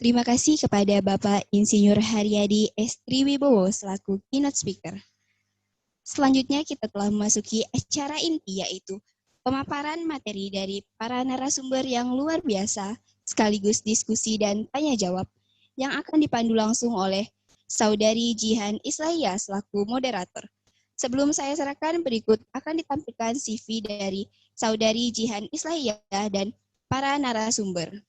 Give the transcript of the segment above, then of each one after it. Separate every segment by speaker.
Speaker 1: Terima kasih kepada Bapak Insinyur Haryadi S. Triwibowo selaku keynote speaker. Selanjutnya kita telah memasuki acara inti, yaitu pemaparan materi dari para narasumber yang luar biasa, sekaligus diskusi dan tanya jawab, yang akan dipandu langsung oleh Saudari Jihan Islahiyah selaku moderator. Sebelum saya serahkan, berikut akan ditampilkan CV dari Saudari Jihan Islahiyah dan para narasumber.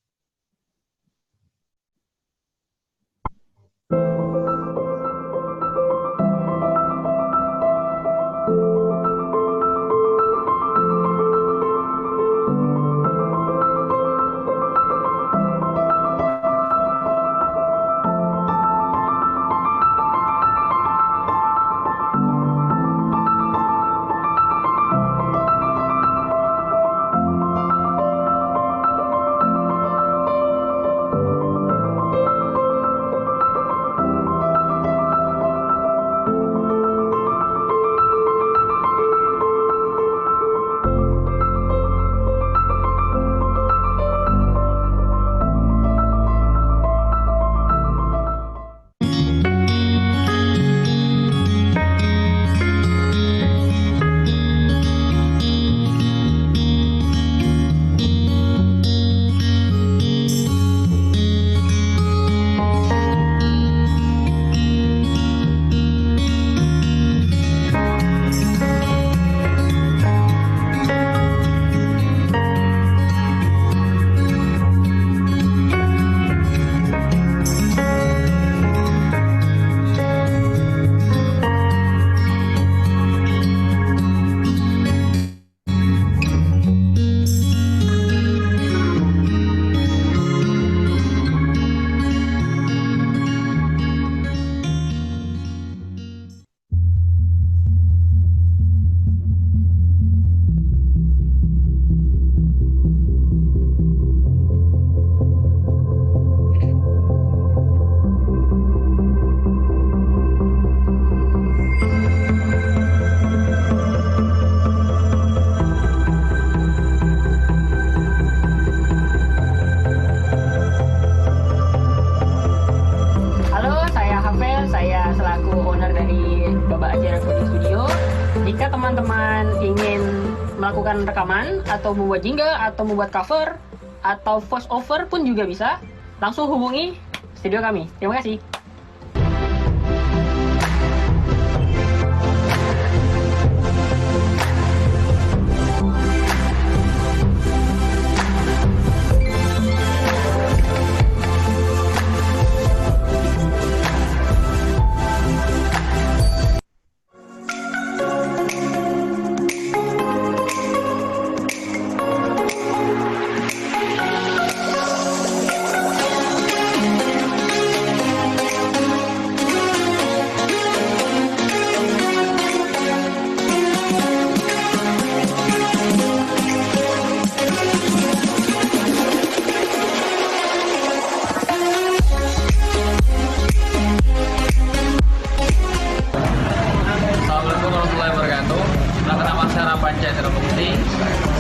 Speaker 2: Melakukan rekaman atau membuat jingle atau membuat cover atau voice over pun juga bisa, langsung hubungi studio kami. Terima kasih.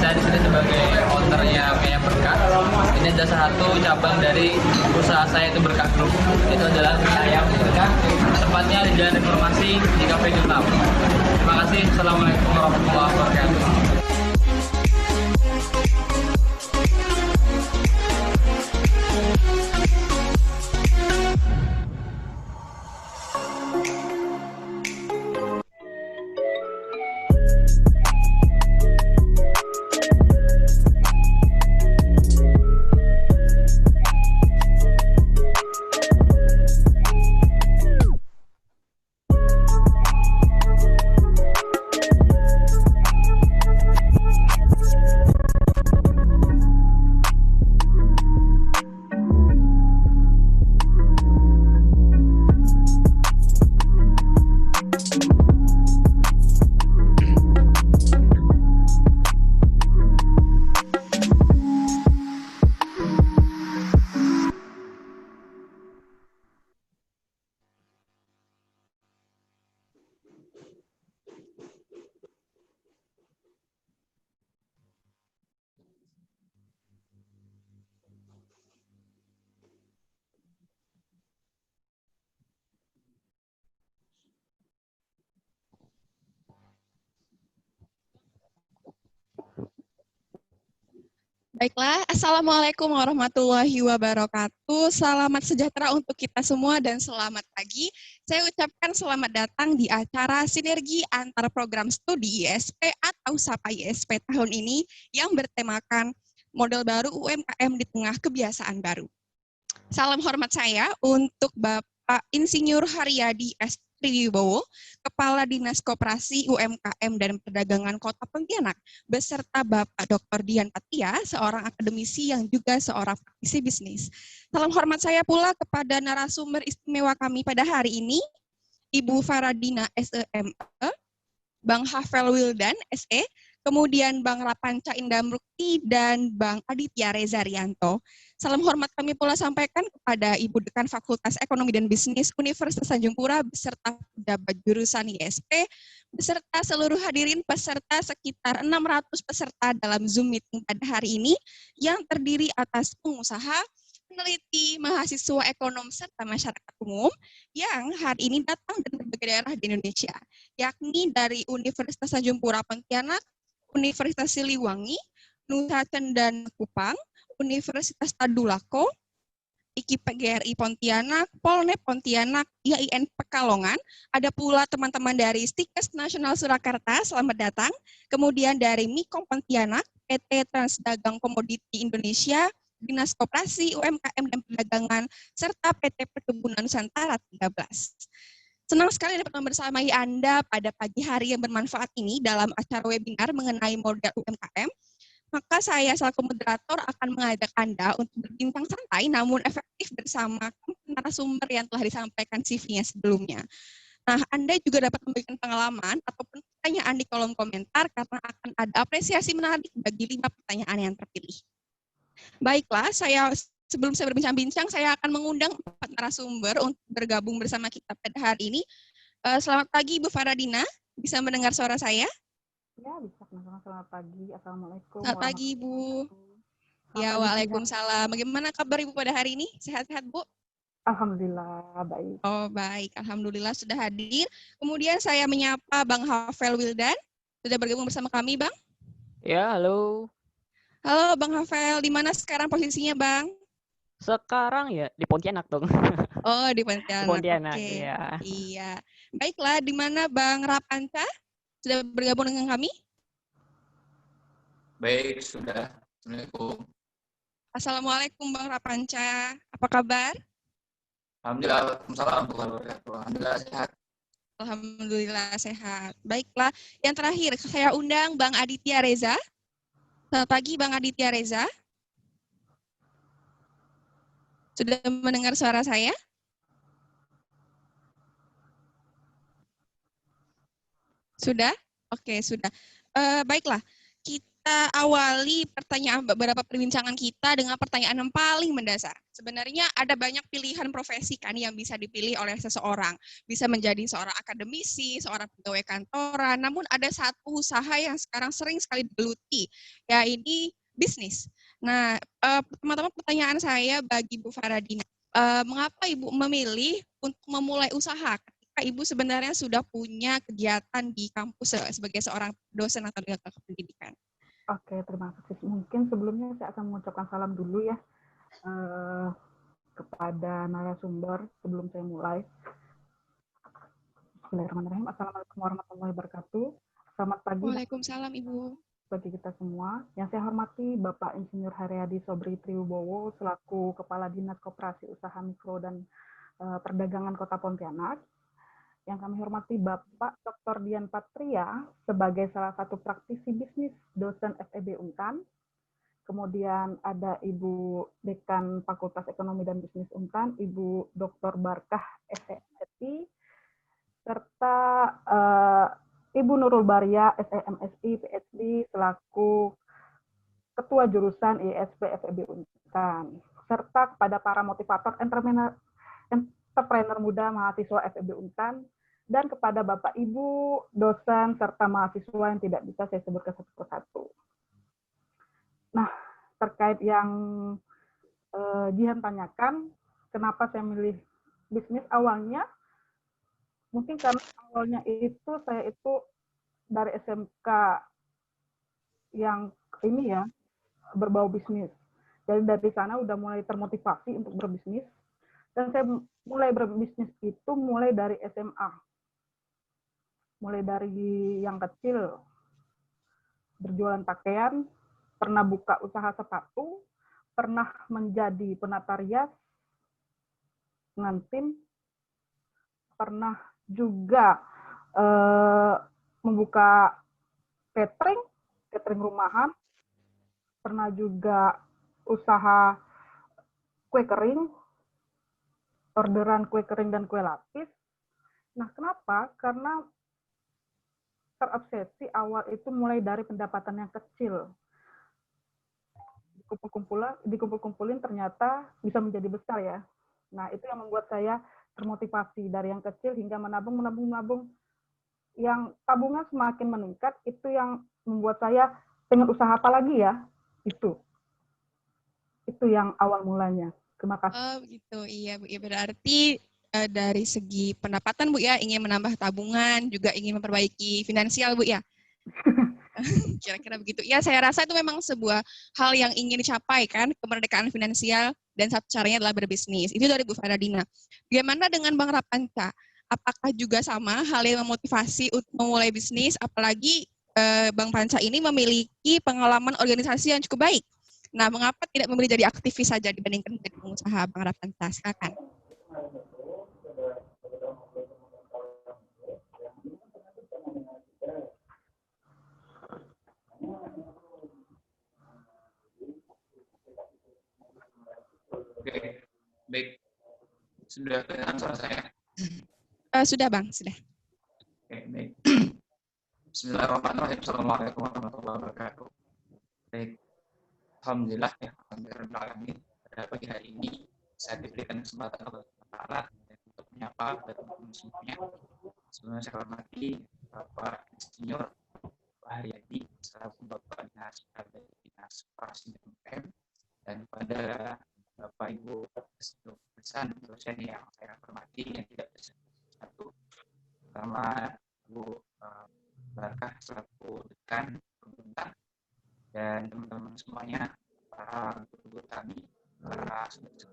Speaker 3: Saya di sini sebagai ownernya Maya Berkah. Ini adalah satu cabang dari usaha saya, itu Berkah Group. Itu adalah mie ayam Berkah. Tempatnya di Jalan Reformasi di Cafe Jutam. Terima kasih. Assalamualaikum warahmatullahi wabarakatuh.
Speaker 4: Baiklah, Assalamualaikum warahmatullahi wabarakatuh. Selamat sejahtera untuk kita semua dan selamat pagi. Saya ucapkan selamat datang di acara sinergi antar program studi ISP atau SAPA ISP tahun ini yang bertemakan model baru UMKM di tengah kebiasaan baru. Salam hormat saya untuk Bapak Insinyur Haryadi S. Triwibowo, Kepala Dinas Koperasi UMKM dan Perdagangan Kota Pontianak, beserta Bapak Dr. Dian Patia, seorang akademisi yang juga seorang praktisi bisnis. Salam hormat saya pula kepada narasumber istimewa kami pada hari ini, Ibu Faradina SEME, Bang Hafel Wildan SE, kemudian Bang Rapanca Indamrukti dan Bang Aditya Reza Rianto. Salam hormat kami pula sampaikan kepada Ibu Dekan Fakultas Ekonomi dan Bisnis Universitas Tanjung Pura beserta pejabat jurusan ISP, beserta seluruh hadirin peserta sekitar 600 peserta dalam Zoom meeting pada hari ini yang terdiri atas pengusaha, peneliti, mahasiswa ekonom, serta masyarakat umum yang hari ini datang dari berbagai daerah di Indonesia, yakni dari Universitas Tanjung Pura Pontianak, Universitas Siliwangi, Nusa Cendana Kupang, Universitas Tadulako, IKIP PGRI Pontianak, Polnet Pontianak, IAIN Pekalongan, ada pula teman-teman dari Stikes Nasional Surakarta, selamat datang, kemudian dari Mikom Pontianak, PT Transdagang Komoditi Indonesia, Dinas Koperasi, UMKM dan Perdagangan, serta PT Perkebunan Nusantara 13. Senang sekali dapat membersamai Anda pada pagi hari yang bermanfaat ini dalam acara webinar mengenai model UMKM. Maka saya selaku moderator akan mengajak Anda untuk berbincang santai namun efektif bersama narasumber yang telah disampaikan CV-nya sebelumnya. Nah, Anda juga dapat memberikan pengalaman ataupun pertanyaan di kolom komentar karena akan ada apresiasi menarik bagi 5 pertanyaan yang terpilih. Baiklah, sebelum saya berbincang-bincang, saya akan mengundang 4 narasumber untuk bergabung bersama kita pada hari ini. Selamat pagi, Bu Faradina. Bisa mendengar suara saya?
Speaker 5: Ya, bisa. Selamat pagi. Assalamualaikum.
Speaker 4: Selamat pagi, Bu. Ya, waalaikumsalam. Bagaimana kabar Ibu pada hari ini? Sehat-sehat, Bu?
Speaker 5: Alhamdulillah, baik.
Speaker 4: Oh, baik. Alhamdulillah sudah hadir. Kemudian saya menyapa Bang Hafel Wildan. Sudah bergabung bersama kami, Bang?
Speaker 2: Ya, halo.
Speaker 4: Halo, Bang Hafel. Di mana sekarang posisinya, Bang?
Speaker 2: Sekarang ya di Pontianak dong.
Speaker 4: Oh, di Pontianak.
Speaker 2: Di Pontianak,
Speaker 4: Oke.
Speaker 2: ya.
Speaker 4: Iya. Baiklah, di mana Bang Rapanca? Sudah bergabung dengan kami?
Speaker 3: Baik, sudah. Assalamualaikum.
Speaker 4: Assalamualaikum Bang Rapanca. Apa kabar?
Speaker 3: Alhamdulillah, Alhamdulillah sehat.
Speaker 4: Alhamdulillah sehat. Baiklah, yang terakhir saya undang Bang Aditya Reza. Selamat pagi Bang Aditya Reza. Sudah mendengar suara saya? Sudah? Oke, sudah. Baiklah, kita awali beberapa perbincangan kita dengan pertanyaan yang paling mendasar. Sebenarnya ada banyak pilihan profesi kan yang bisa dipilih oleh seseorang. Bisa menjadi seorang akademisi, seorang pegawai kantoran, namun ada satu usaha yang sekarang sering sekali digeluti, yaitu bisnis. Nah, teman-teman, pertanyaan saya bagi Bu Faradina, mengapa Ibu memilih untuk memulai usaha ketika Ibu sebenarnya sudah punya kegiatan di kampus sebagai seorang dosen atau tenaga pendidikan?
Speaker 5: Oke, terima kasih. Mungkin sebelumnya saya akan mengucapkan salam dulu ya kepada narasumber sebelum saya mulai. Bismillahirrahmanirrahim. Assalamualaikum warahmatullahi wabarakatuh. Selamat pagi.
Speaker 4: Waalaikumsalam, Ibu.
Speaker 5: Bagi kita semua. Yang saya hormati Bapak Insinyur Haryadi Sobri Triwibowo selaku Kepala Dinas Koperasi Usaha Mikro dan Perdagangan Kota Pontianak. Yang kami hormati Bapak Dr. Dian Patria sebagai salah satu praktisi bisnis dosen FEB Untan. Kemudian ada Ibu Dekan Fakultas Ekonomi dan Bisnis Untan, Ibu Dr. Barkah SEMSI, serta Ibu Nurul Baria SEMSI PhD selaku Ketua Jurusan ISP FEB Untan, serta kepada para motivator entrepreneur muda mahasiswa FEB Untan, dan kepada Bapak Ibu dosen serta mahasiswa yang tidak bisa saya sebutkan satu persatu. Nah, terkait yang Jihan tanyakan, kenapa saya milih bisnis awalnya, mungkin karena awalnya itu saya itu dari SMK yang ini ya, berbau bisnis. Jadi dari sana udah mulai termotivasi untuk berbisnis. Dan saya mulai berbisnis itu mulai dari SMA. Mulai dari yang kecil, berjualan pakaian, pernah buka usaha sepatu, pernah menjadi penata rias, pengantin, pernah juga membuka catering rumahan, pernah juga usaha kue kering, orderan kue kering dan kue lapis. Nah, kenapa? Karena terobsesi awal itu mulai dari pendapatan yang kecil. Dikumpul-kumpulin ternyata bisa menjadi besar ya. Nah, itu yang membuat saya termotivasi dari yang kecil hingga menabung. Yang tabungan semakin meningkat, itu yang membuat saya pengen usaha apa lagi ya? Itu yang awal mulanya. Terima kasih.
Speaker 4: Oh gitu, iya Bu. Ya, berarti dari segi pendapatan Bu ya, ingin menambah tabungan, juga ingin memperbaiki finansial Bu ya? Kira-kira begitu. Ya, saya rasa itu memang sebuah hal yang ingin dicapai kan, kemerdekaan finansial, dan satu caranya adalah berbisnis. Itu dari Bu Faradina. Bagaimana dengan Bang Rapanca? Apakah juga sama hal yang memotivasi untuk memulai bisnis, apalagi Bang Panca ini memiliki pengalaman organisasi yang cukup baik. Nah, mengapa tidak memilih jadi aktivis saja dibandingkan menjadi pengusaha, Bang Rapanca? Silakan.
Speaker 3: Oke, baik. Sudah kelihatan suara saya?
Speaker 4: Sudah Bang, sudah.
Speaker 3: Oke, baik. Bismillahirrahmanirrahim. Assalamualaikum warahmatullahi wabarakatuh. Baik. Alhamdulillah ya, alhamdulillah pada pagi hari ini saya diberikan kesempatan oleh Allah untuk menyapa kepada teman-teman semuanya. Sebelumnya saya hormati Bapak Insinyur Haryadi selaku Bapak Dinas Koperasi dan UMKM, dan kepada Bapak Ibu dosen yang saya hormati yang tidak bisa satu, pertama Bu Barkah selaku dekan pemerintah, dan teman-teman semuanya, para guru kami, para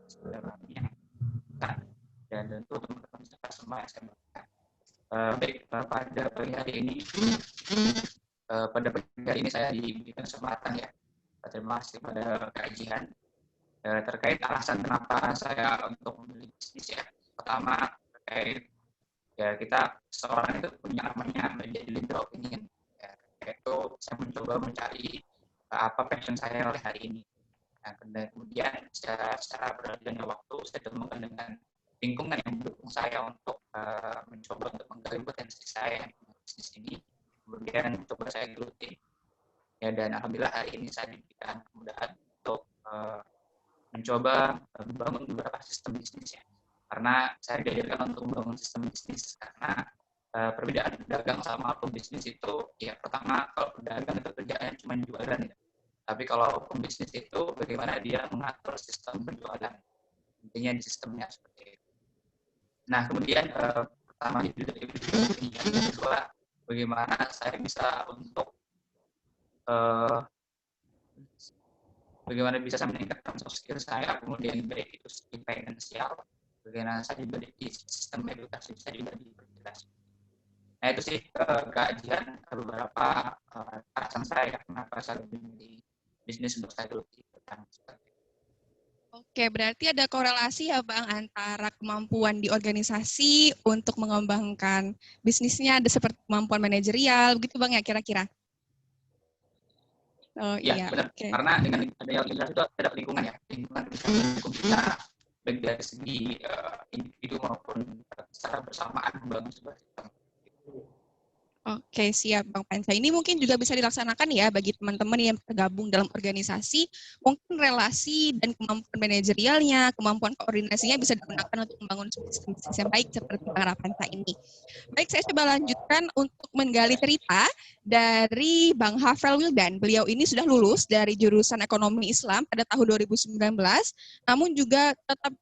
Speaker 3: saudara kami yang dan tentu teman-teman semua yang saya hormati. Baik, pada pagi hari ini saya diberikan kesempatan ya. Terima kasih pada kajian terkait alasan kenapa saya untuk memilih bisnis ya. Pertama terkait ya kita seorang itu punya namanya menjadi leader opinion. Ya, itu saya mencoba mencari apa passion saya oleh hari ini. Nah, kemudian secara berjalannya waktu saya temukan dengan lingkungan yang mendukung saya untuk mencoba untuk menggali potensi saya di bisnis ini. Kemudian coba saya geluti. Ya, dan alhamdulillah hari ini saya diberikan kemudahan untuk mencoba membangun beberapa sistem bisnis ya. Karena saya diajarkan untuk membangun sistem bisnis karena perbedaan pedagang sama pembisnis itu ya, pertama kalau pedagang itu kerjanya cuma jualan ya. Tapi kalau pembisnis itu bagaimana dia mengatur sistem penjualan, intinya di sistemnya seperti itu. Nah, kemudian pertama itu yang kedua, bagaimana saya bisa untuk bagaimana bisa saya meningkatkan soft skill saya, kemudian baik itu segi finansial, bagaimana saya juga di sistem edukasi saya juga diperjelas. Nah, itu sih kajian beberapa alasan saya kenapa saya memilih bisnis untuk saya dulu.
Speaker 4: Oke, berarti ada korelasi ya Bang antara kemampuan di organisasi untuk mengembangkan bisnisnya, ada seperti kemampuan manajerial, begitu Bang ya kira-kira? Oh
Speaker 3: ya,
Speaker 4: iya,
Speaker 3: benar. Okay. Karena dengan adanya organisasi itu ada lingkungan ya, lingkungan kita baik dari segi individu maupun secara bersamaan membangun sebuah sistem.
Speaker 4: Oke, siap Bang Panca. Ini mungkin juga bisa dilaksanakan ya bagi teman-teman yang tergabung dalam organisasi, mungkin relasi dan kemampuan manajerialnya, kemampuan koordinasinya bisa digunakan untuk membangun sistem yang baik seperti Bang Rapanca ini. Baik, saya coba lanjutkan untuk menggali cerita dari Bang Hafel Wildan. Beliau ini sudah lulus dari jurusan Ekonomi Islam pada tahun 2019, namun juga tetap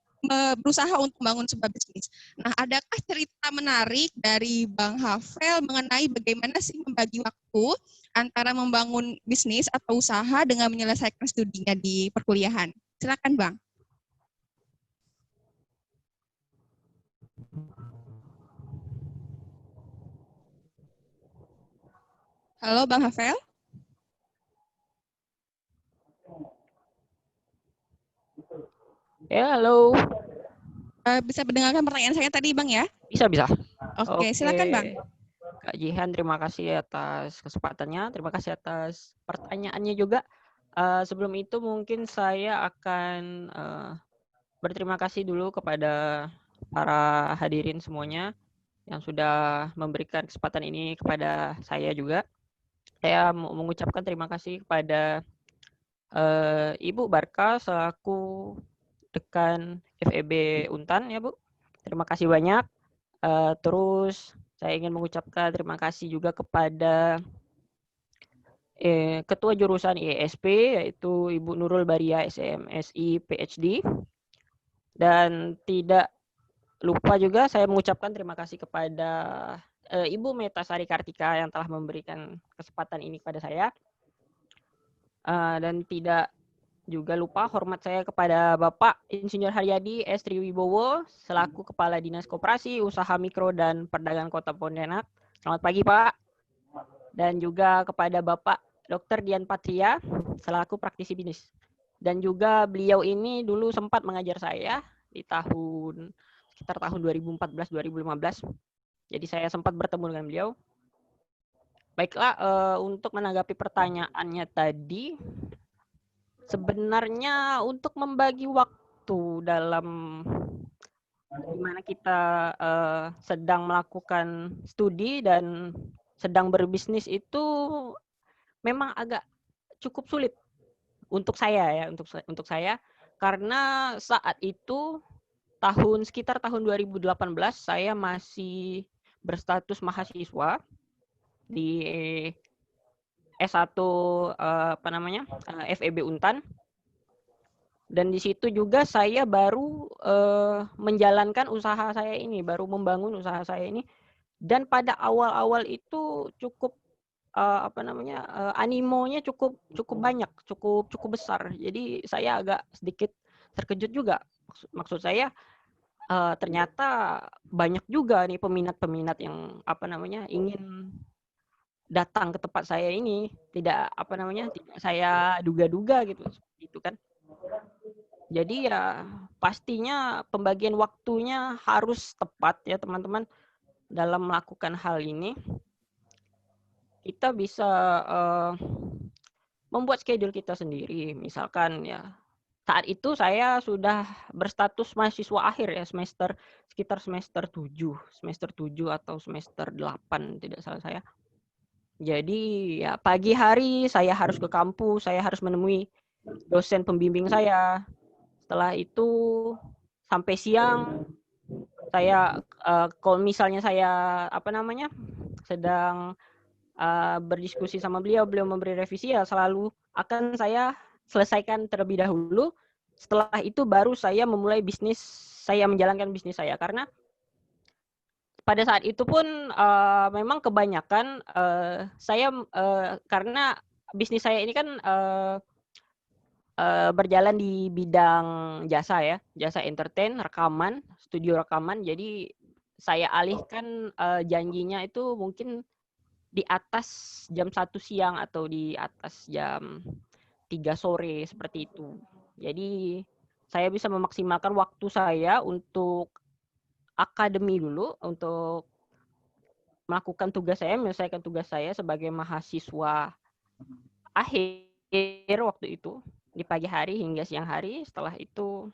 Speaker 4: berusaha untuk membangun sebuah bisnis. Nah, adakah cerita menarik dari Bang Hafel mengenai bagaimana sih membagi waktu antara membangun bisnis atau usaha dengan menyelesaikan studinya di perkuliahan? Silakan, Bang. Halo, Bang Hafel.
Speaker 6: Ya, halo.
Speaker 4: Bisa mendengarkan pertanyaan saya tadi, Bang, ya?
Speaker 6: Bisa.
Speaker 4: Oke, silakan, Bang.
Speaker 6: Kak Jihan, terima kasih atas kesempatannya. Terima kasih atas pertanyaannya juga. Sebelum itu mungkin saya akan berterima kasih dulu kepada para hadirin semuanya yang sudah memberikan kesempatan ini kepada saya juga. Saya mau mengucapkan terima kasih kepada Ibu Barka selaku Dekan FEB Untan ya Bu. Terima kasih banyak. Terus saya ingin mengucapkan terima kasih juga kepada Ketua Jurusan IESP yaitu Ibu Nurul Baria SMSI PhD. Dan tidak lupa juga saya mengucapkan terima kasih kepada Ibu Meta Sari Kartika yang telah memberikan kesempatan ini kepada saya. Dan tidak juga lupa hormat saya kepada Bapak Insinyur Haryadi S. Triwibowo selaku Kepala Dinas Koperasi, Usaha Mikro dan Perdagangan Kota Pontianak. Selamat pagi, Pak. Dan juga kepada Bapak Dr. Dian Patria selaku praktisi bisnis. Dan juga beliau ini dulu sempat mengajar saya di sekitar tahun 2014-2015. Jadi saya sempat bertemu dengan beliau. Baiklah, untuk menanggapi pertanyaannya tadi, sebenarnya untuk membagi waktu dalam dimana kita sedang melakukan studi dan sedang berbisnis itu memang agak cukup sulit untuk saya ya, untuk saya karena saat itu sekitar tahun 2018 saya masih berstatus mahasiswa di S1 FEB Untan. Dan di situ juga saya baru menjalankan usaha saya ini, baru membangun usaha saya ini. Dan pada awal-awal itu cukup animonya cukup banyak, cukup besar. Jadi saya agak sedikit terkejut juga. Maksud saya ternyata banyak juga nih peminat-peminat yang ingin datang ke tempat saya ini, tidak saya duga-duga gitu kan. Jadi ya pastinya pembagian waktunya harus tepat ya teman-teman dalam melakukan hal ini. Kita bisa membuat schedule kita sendiri. Misalkan ya saat itu saya sudah berstatus mahasiswa akhir ya, sekitar semester 7 atau semester 8 tidak salah saya. Jadi ya pagi hari saya harus ke kampus, saya harus menemui dosen pembimbing saya. Setelah itu sampai siang saya kalau misalnya saya sedang berdiskusi sama beliau memberi revisi ya selalu akan saya selesaikan terlebih dahulu. Setelah itu baru saya memulai menjalankan bisnis saya karena pada saat itu pun memang kebanyakan saya karena bisnis saya ini kan berjalan di bidang jasa ya, jasa entertain, rekaman, studio rekaman. Jadi saya alihkan janjinya itu mungkin di atas jam 1 siang atau di atas jam 3 sore seperti itu. Jadi saya bisa memaksimalkan waktu saya untuk akademi dulu, untuk melakukan tugas saya, menyelesaikan tugas saya sebagai mahasiswa akhir waktu itu di pagi hari hingga siang hari. Setelah itu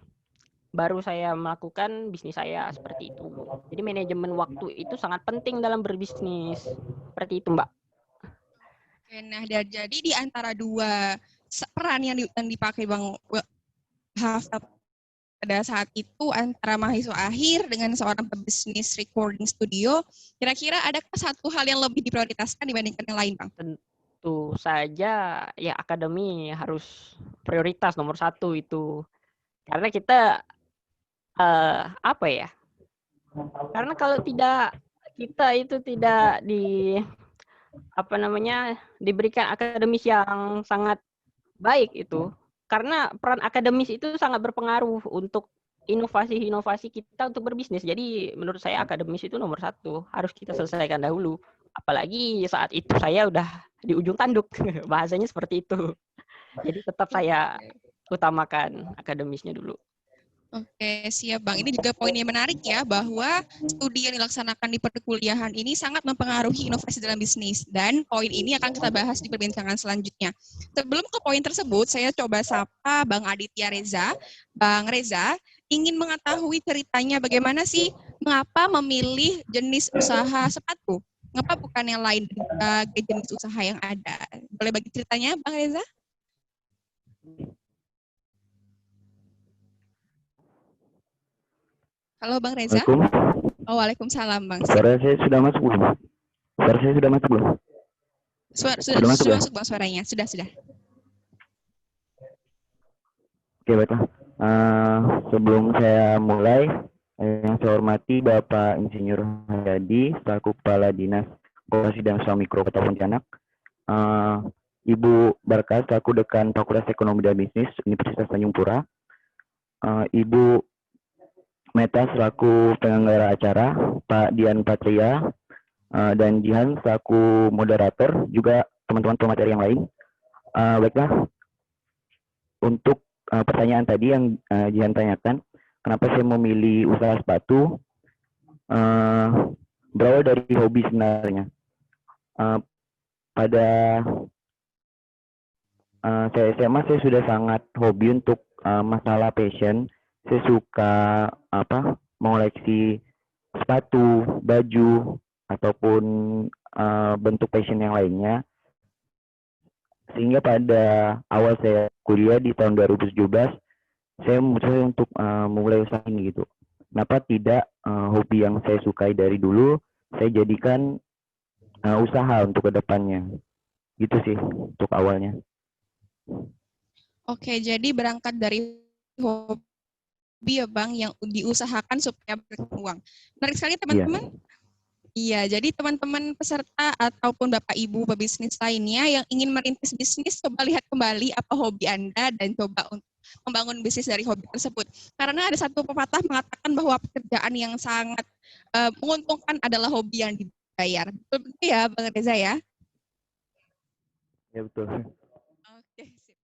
Speaker 6: baru saya melakukan bisnis saya seperti itu. Jadi manajemen waktu itu sangat penting dalam berbisnis. Seperti itu, Mbak.
Speaker 4: Oke, nah jadi di antara dua peran yang dipakai Bang Hafel pada saat itu antara mahasiswa akhir dengan seorang pebisnis recording studio, kira-kira adakah satu hal yang lebih diprioritaskan dibandingkan yang lain, Bang?
Speaker 6: Tentu saja ya akademi harus prioritas nomor 1 itu. Karena kita apa ya? Karena kalau tidak kita itu tidak diberikan akademis yang sangat baik itu, karena peran akademis itu sangat berpengaruh untuk inovasi-inovasi kita untuk berbisnis. Jadi menurut saya akademis itu nomor 1, harus kita selesaikan dahulu. Apalagi saat itu saya udah di ujung tanduk, bahasanya seperti itu. Jadi tetap saya utamakan akademisnya dulu.
Speaker 4: Oke, siap Bang. Ini juga poin yang menarik ya, bahwa studi yang dilaksanakan di perkuliahan ini sangat mempengaruhi inovasi dalam bisnis. Dan poin ini akan kita bahas di perbincangan selanjutnya. Sebelum ke poin tersebut, saya coba sapa Bang Aditya Reza. Bang Reza, ingin mengetahui ceritanya bagaimana sih, mengapa memilih jenis usaha sepatu? Mengapa bukan yang lain dari jenis usaha yang ada? Boleh bagi ceritanya, Bang Reza? Halo Bang Reza.
Speaker 7: Assalamualaikum.
Speaker 4: Oh, waalaikumsalam Bang.
Speaker 7: Suara saya sudah masuk belum? Suara saya sudah masuk belum?
Speaker 4: Sudah masuk Bang suaranya. Sudah.
Speaker 7: Oke, baiklah. Sebelum saya mulai, yang saya hormati Bapak Insinyur Haryadi selaku Kepala Dinas Koperasi dan Usaha Mikro Kota Pontianak, Ibu Barkas selaku Dekan Fakultas Ekonomi dan Bisnis Universitas Tanjung Pura, Ibu Meta selaku penyelenggara acara, Pak Dian Patria, dan Jihan selaku moderator, juga teman-teman pemateri yang lain. Baiklah, untuk pertanyaan tadi yang Jihan tanyakan, kenapa saya memilih usaha sepatu, berawal dari hobi sebenarnya. Pada saya SMA, saya sudah sangat hobi untuk masalah fashion. Saya suka mengoleksi sepatu, baju, ataupun bentuk fashion yang lainnya. Sehingga pada awal saya kuliah di tahun 2017, saya memutuskan untuk memulai usaha ini gitu. Kenapa tidak hobi yang saya sukai dari dulu, saya jadikan usaha untuk kedepannya. Gitu sih untuk awalnya.
Speaker 4: Oke, jadi berangkat dari hobi ya Bang, yang diusahakan supaya beruang. Menarik sekali teman-teman. Iya, jadi teman-teman peserta ataupun Bapak Ibu pebisnis lainnya yang ingin merintis bisnis, coba lihat kembali apa hobi Anda dan coba untuk membangun bisnis dari hobi tersebut. Karena ada satu pepatah mengatakan bahwa pekerjaan yang sangat menguntungkan adalah hobi yang dibayar. Betul ya Bang Reza ya?
Speaker 7: Ya betul.